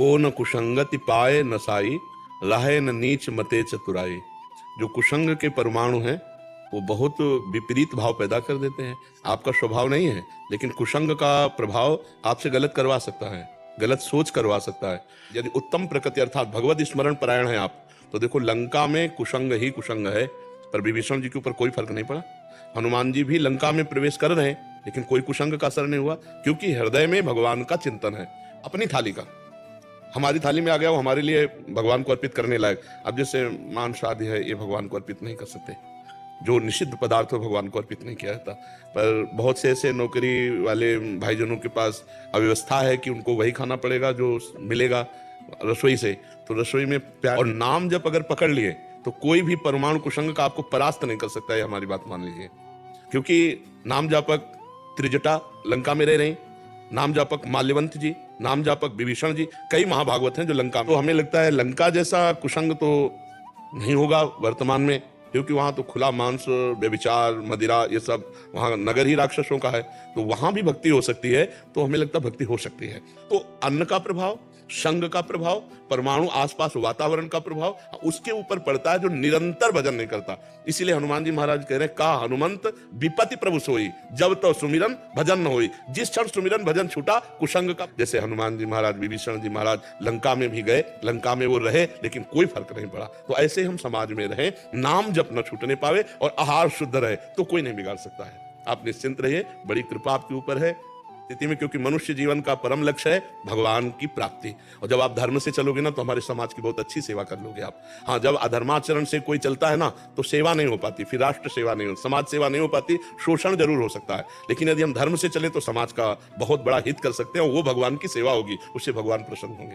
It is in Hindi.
को न कुसंगति पाए न साई, रहे न नीच मते चतुराई। जो कुसंग के परमाणु हैं वो बहुत विपरीत भाव पैदा कर देते हैं। आपका स्वभाव नहीं है, लेकिन कुसंग का प्रभाव आपसे गलत करवा सकता है, गलत सोच करवा सकता है। यदि उत्तम प्रकृति अर्थात भगवत स्मरण परायण है आप, तो देखो लंका में कुसंग ही कुसंग है, पर विभीषण जी के ऊपर कोई फर्क नहीं पड़ा। हनुमान जी भी लंका में प्रवेश कर रहे हैं, लेकिन कोई कुसंग का असर नहीं हुआ, क्योंकि हृदय में भगवान का चिंतन है, अपनी थाली का। हमारी थाली में आ गया वो हमारे लिए भगवान को अर्पित करने लायक। अब जैसे मांस आदि है, ये भगवान को अर्पित नहीं कर सकते, जो निषिद्ध पदार्थ है भगवान को अर्पित नहीं किया जाता। पर बहुत से ऐसे नौकरी वाले भाईजनों के पास अव्यवस्था है कि उनको वही खाना पड़ेगा जो मिलेगा रसोई से, तो रसोई में प्यार और नाम जब अगर पकड़ लिए तो कोई भी परमाणु कुसंग का आपको परास्त नहीं कर सकता है, हमारी बात मान लीजिए। क्योंकि नाम जापक त्रिजटा लंका में रह रहे, नाम जापक माल्यवंत जी, नाम जापक विभीषण जी, कई महाभागवत हैं जो लंका में। तो हमें लगता है लंका जैसा कुसंग तो नहीं होगा वर्तमान में, क्योंकि वहां तो खुला मांस, व्यभिचार, मदिरा, ये सब, वहां नगर ही राक्षसों का है, तो वहां भी भक्ति हो सकती है। तो हमें लगता है भक्ति हो सकती है। तो अन्न का प्रभाव, संग का प्रभाव, परमाणु आसपास वातावरण का प्रभाव उसके ऊपर पड़ता है जो निरंतर भजन नहीं करता। इसीलिए हनुमान जी महाराज कह रहे हैं, का हनुमंत विपत्ति प्रभु सोई, जब तो सुमिरन भजन न होई। जिस क्षण सुमिरन भजन छूटा कुसंग का, जैसे हनुमान जी महाराज, विभीषण जी महाराज लंका में भी गए, लंका में वो रहे, लेकिन कोई फर्क नहीं पड़ा। तो ऐसे हम समाज में रहे, नाम जप न छूटने पावे और आहार शुद्ध रहे, तो कोई नहीं बिगाड़ सकता है। आप निश्चिंत रहिए, बड़ी कृपा आपके ऊपर है स्थिति में, क्योंकि मनुष्य जीवन का परम लक्ष्य है भगवान की प्राप्ति। और जब आप धर्म से चलोगे ना, तो हमारे समाज की बहुत अच्छी सेवा कर लोगे आप। हाँ, जब अधर्माचरण से कोई चलता है ना, तो सेवा नहीं हो पाती, फिर राष्ट्र सेवा नहीं हो, समाज सेवा नहीं हो पाती, शोषण जरूर हो सकता है। लेकिन यदि हम धर्म से चले तो समाज का बहुत बड़ा हित कर सकते हैं, और वो भगवान की सेवा होगी, उससे भगवान प्रसन्न होंगे।